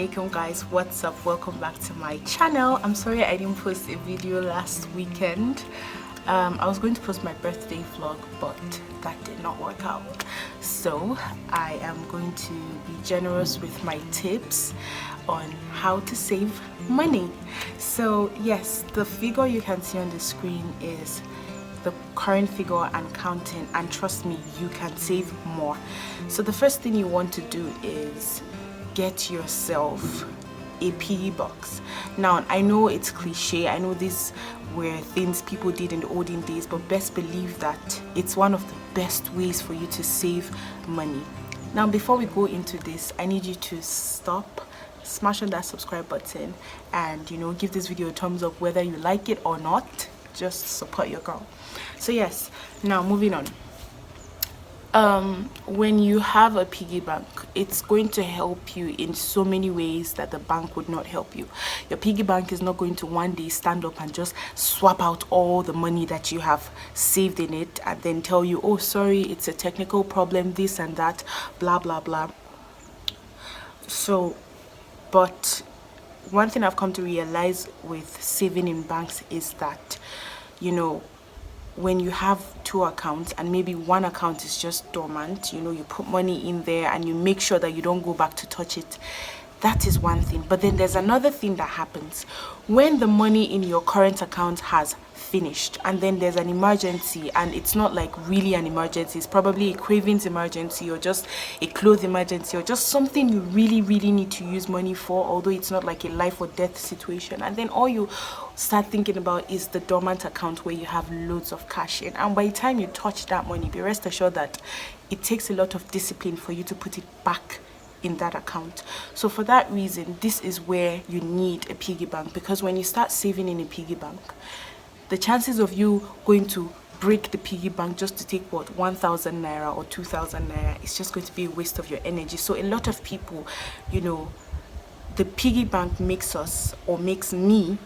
alaikum guys, what's up? Welcome back to my channel. I'm sorry I didn't post a video last weekend. I was going to post my birthday vlog, but that did not work out. So I am going to be generous with my tips on how to save money. So yes, the figure you can see on the screen is the current figure and counting, and trust me, you can save more. So the first thing you want to do is get yourself a piggy box. Now I know it's cliche, I know these were things people did in the olden days, but best believe that it's one of the best ways for you to save money. Now before we go into this, I need you to stop, smash on that subscribe button, and give this video a thumbs up whether you like it or not. Just support your girl. So yes, now moving on. When you have a piggy bank, it's going to help you in so many ways that the bank would not help you. Your piggy bank is not going to one day stand up and just swap out all the money that you have saved in it and then tell you, oh sorry, it's a technical problem, this and that, blah blah blah. So but one thing I've come to realize with saving in banks is that when you have two accounts and maybe one account is just dormant, you put money in there and you make sure that you don't go back to touch it. That is one thing. But then there's another thing that happens when the money in your current account has finished and then there's an emergency, and it's not like really an emergency, it's probably a cravings emergency or just a clothes emergency or just something you really need to use money for, although it's not like a life or death situation, and then all you start thinking about is the dormant account where you have loads of cash in, and by the time you touch that money, be rest assured that it takes a lot of discipline for you to put it back in that account. So for that reason, this is where you need a piggy bank, because when you start saving in a piggy bank, the chances of you going to break the piggy bank just to take 1,000 naira or 2,000 naira is just going to be a waste of your energy. So a lot of people, the piggy bank makes us, or makes me,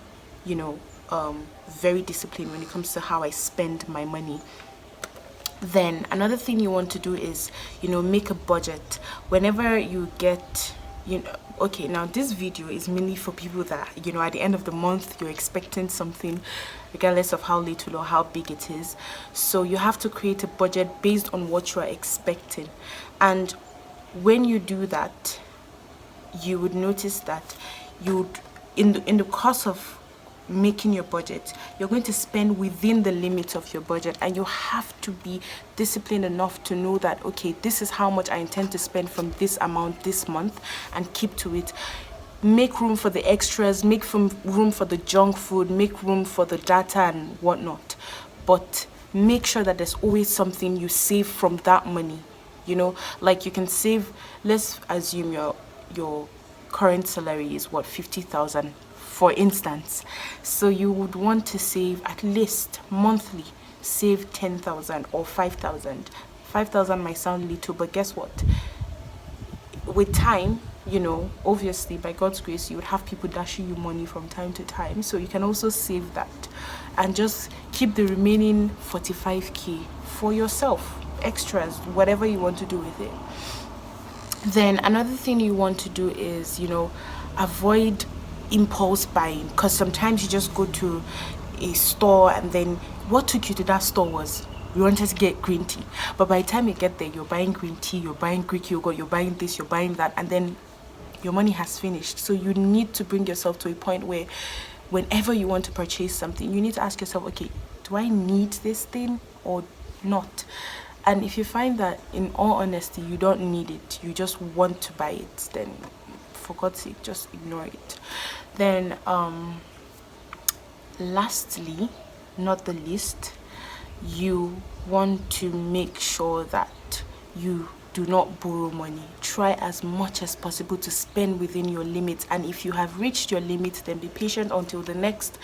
very disciplined when it comes to how I spend my money. Then another thing you want to do is make a budget whenever you get okay, now this video is mainly for people that at the end of the month you're expecting something, regardless of how little or how big it is. So you have to create a budget based on what you are expecting, and when you do that, you would notice that in the course of making your budget, you're going to spend within the limits of your budget, and you have to be disciplined enough to know that, okay, this is how much I intend to spend from this amount this month, and keep to it. Make room for the extras, make room for the junk food, make room for the data and whatnot, but make sure that there's always something you save from that money. Like you can save, let's assume your current salary is 50,000 for instance, so you would want to save at least monthly, save 10,000 or 5,000. 5,000 might sound little, but guess what, with time, obviously by God's grace, you would have people dashing you money from time to time, so you can also save that and just keep the remaining 45k for yourself, extras, whatever you want to do with it. Then another thing you want to do is avoid impulse buying, because sometimes you just go to a store and then what took you to that store was you wanted to get green tea, but by the time you get there, you're buying green tea, you're buying Greek yogurt, you're buying this, you're buying that, and then your money has finished. So you need to bring yourself to a point where whenever you want to purchase something, you need to ask yourself, okay, do I need this thing or not? And if you find that in all honesty you don't need it, you just want to buy it, then for God's sake, just ignore it. Then lastly, not the least, you want to make sure that you do not borrow money. Try as much as possible to spend within your limits, and if you have reached your limit, then be patient until the next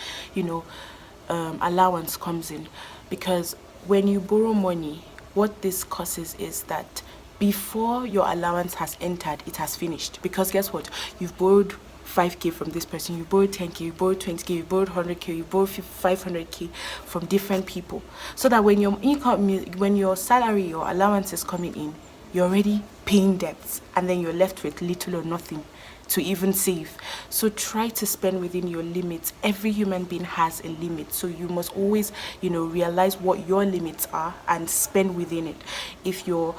allowance comes in, because when you borrow money, what this causes is that before your allowance has entered, it has finished, because guess what, you've borrowed 5k from this person, you borrowed 10k, you borrowed 20k, you borrowed 100k, you borrowed 500k from different people, so that when your income, when your salary or allowance is coming in, you're already paying debts, and then you're left with little or nothing to even save. So try to spend within your limits. Every human being has a limit, so you must always, you know, realize what your limits are and spend within it. If your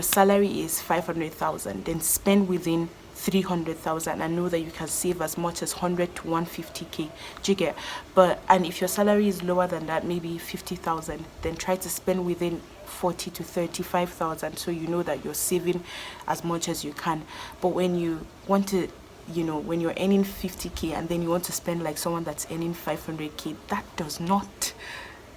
salary is 500,000, then spend within 300,000 and know that you can save as much as 100 to 150k. Do you get? And if your salary is lower than that, maybe 50,000, then try to spend within 40 to 35,000, so you know that you're saving as much as you can. But when you want to, you know, when you're earning 50k and then you want to spend like someone that's earning 500k, that does not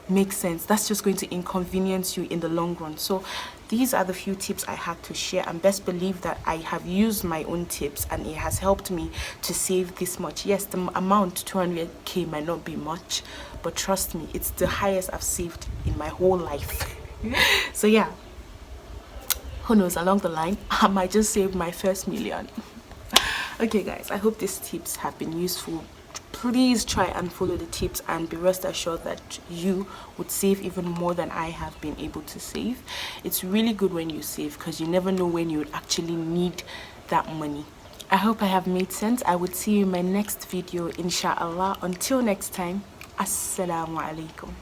make sense. That's just going to inconvenience you in the long run. So these are the few tips I had to share, and best believe that I have used my own tips and it has helped me to save this much. Yes, the amount 200k might not be much, but trust me, it's the highest I've saved in my whole life. So yeah, who knows, along the line I might just save my first million. Okay guys, I hope these tips have been useful. Please try and follow the tips and be rest assured that you would save even more than I have been able to save. It's really good when you save, because you never know when you would actually need that money. I hope I have made sense. I would see you in my next video, inshallah. Until next time, assalamu alaikum.